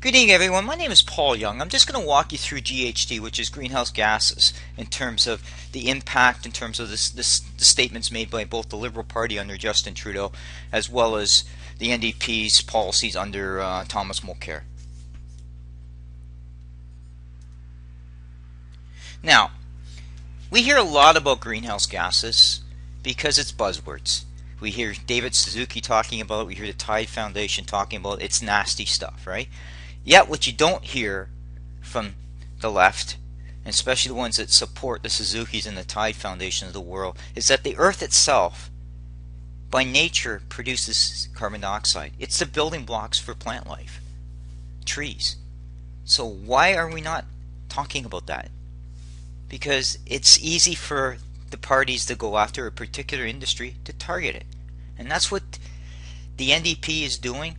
Good evening, everyone. My name is Paul Young. I'm just going to walk you through GHG, which is greenhouse gases, in terms of the impact, in terms of the statements made by both the Liberal Party under Justin Trudeau, as well as the NDP's policies under Thomas Mulcair. Now, we hear a lot about greenhouse gases because it's buzzwords. We hear David Suzuki talking about it. We hear the Tide Foundation talking about it. It's nasty stuff, right? Yet what you don't hear from the left, and especially the ones that support the Suzukis and the Tide Foundation of the world, is that the Earth itself, by nature, produces carbon dioxide. It's the building blocks for plant life, trees. So why are we not talking about that? Because it's easy for the parties to go after a particular industry to target it. And that's what the NDP is doing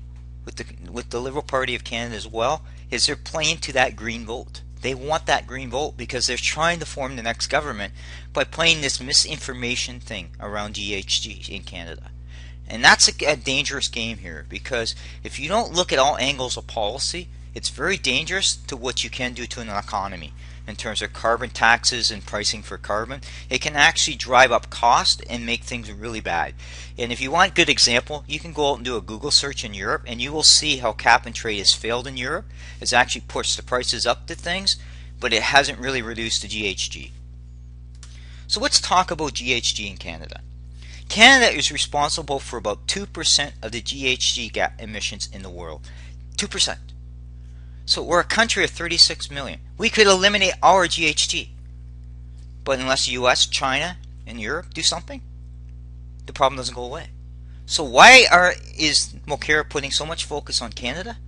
with the Liberal Party of Canada as well, is they're playing to that green vote. They want that green vote because they're trying to form the next government by playing this misinformation thing around GHG in Canada. And that's a dangerous game here, because if you don't look at all angles of policy, it's very dangerous to what you can do to an economy in terms of carbon taxes and pricing for carbon. It can actually drive up cost and make things really bad. And if you want a good example, you can go out and do a Google search in Europe, and you will see how cap and trade has failed in Europe. It's actually pushed the prices up to things, but it hasn't really reduced the GHG. So let's talk about GHG in Canada. Canada is responsible for about 2% of the GHG emissions in the world. 2%. So we're a country of 36 million. We could eliminate our GHG. But unless the US, China, and Europe do something, the problem doesn't go away. So why is Mulcair putting so much focus on Canada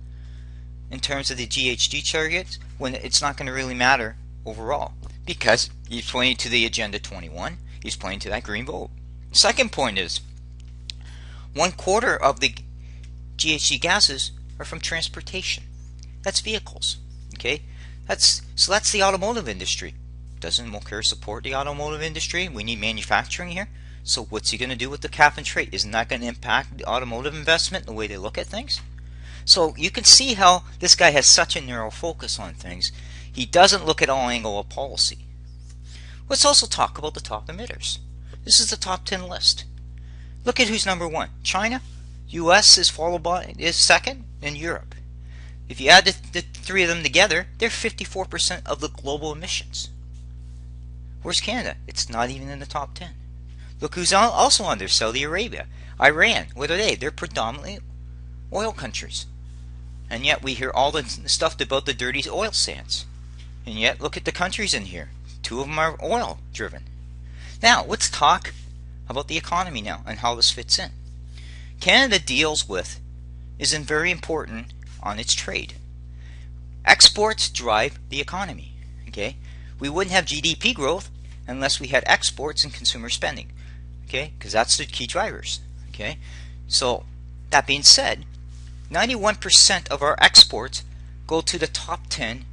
in terms of the GHG targets when it's not going to really matter overall? Because he's pointing to the Agenda 21. He's pointing to that green vote. Second point is, 1/4 of the GHG gases are from transportation. That's vehicles. Okay, that's the automotive industry. Doesn't Mulcair support the automotive industry? We need manufacturing here. So what's he going to do with the cap and trade? Isn't that going to impact the automotive investment, the way they look at things? So you can see how this guy has such a narrow focus on things. He doesn't look at all angles of policy. Let's also talk about the top emitters. This is the top 10 list. Look at who's number 1. China. US is second, and Europe. If you add the three of them together, they're 54% of the global emissions. Where's Canada? It's not even in the top 10. Look who's also under: Saudi Arabia, Iran. What are they? They're predominantly oil countries. And yet we hear all the stuff about the dirty oil sands. And yet look at the countries in here. 2 of them are oil driven. Now let's talk about the economy now and how this fits in. Canada is very important on its trade. Exports drive the economy. Okay, we wouldn't have GDP growth unless we had exports and consumer spending. Okay, because that's the key drivers. Okay, so that being said, 91% of our exports go to the top 10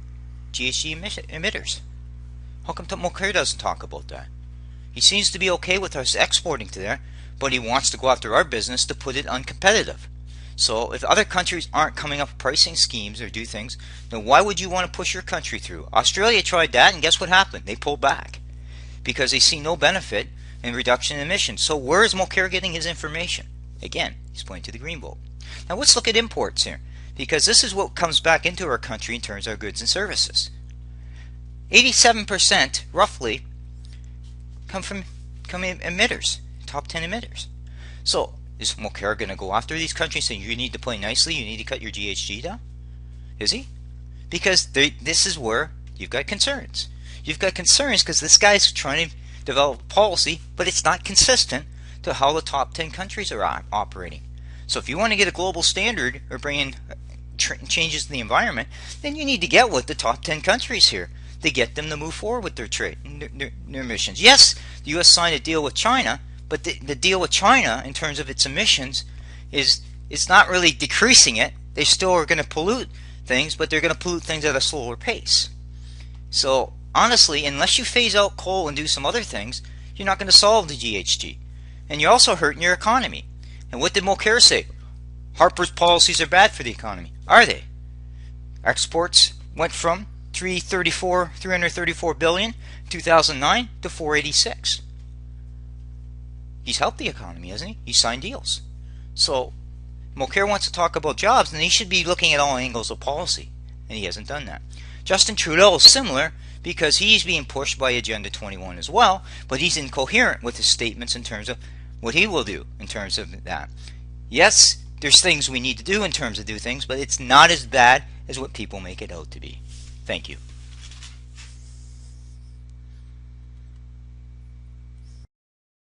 GHG emitters. How come Mulcair doesn't talk about that? He seems to be okay with us exporting to there, but he wants to go after our business to put it uncompetitive. So if other countries aren't coming up with pricing schemes or do things, then why would you want to push your country through? Australia tried that, and guess what happened? They pulled back because they see no benefit in reduction in emissions. So where is Mulcair getting his information? Again, he's pointing to the green vote. Now let's look at imports here, because this is what comes back into our country in terms of our goods and services. 87% roughly come emitters, top 10 emitters. So is Mulcair going to go after these countries saying you need to play nicely, you need to cut your GHG down? Is he? Because this is where you've got concerns. You've got concerns because this guy's trying to develop policy, but it's not consistent to how the top 10 countries are operating. So if you want to get a global standard or bring in changes to the environment, then you need to get with the top 10 countries here to get them to move forward with their trade, their emissions. Yes, the U.S. signed a deal with China, but the deal with China in terms of its emissions is it's not really decreasing it. They still are going to pollute things, but they're going to pollute things at a slower pace. So honestly, unless you phase out coal and do some other things, you're not going to solve the GHG. And you're also hurting your economy. And what did Mulcair say? Harper's policies are bad for the economy. Are they? Exports went from 334 billion in 2009 to 486. He's helped the economy, hasn't he? He signed deals. So Mulcair wants to talk about jobs, and he should be looking at all angles of policy, and he hasn't done that. Justin Trudeau is similar because he's being pushed by Agenda 21 as well, but he's incoherent with his statements in terms of what he will do in terms of that. Yes, there's things we need to do in terms of do things, but it's not as bad as what people make it out to be. Thank you.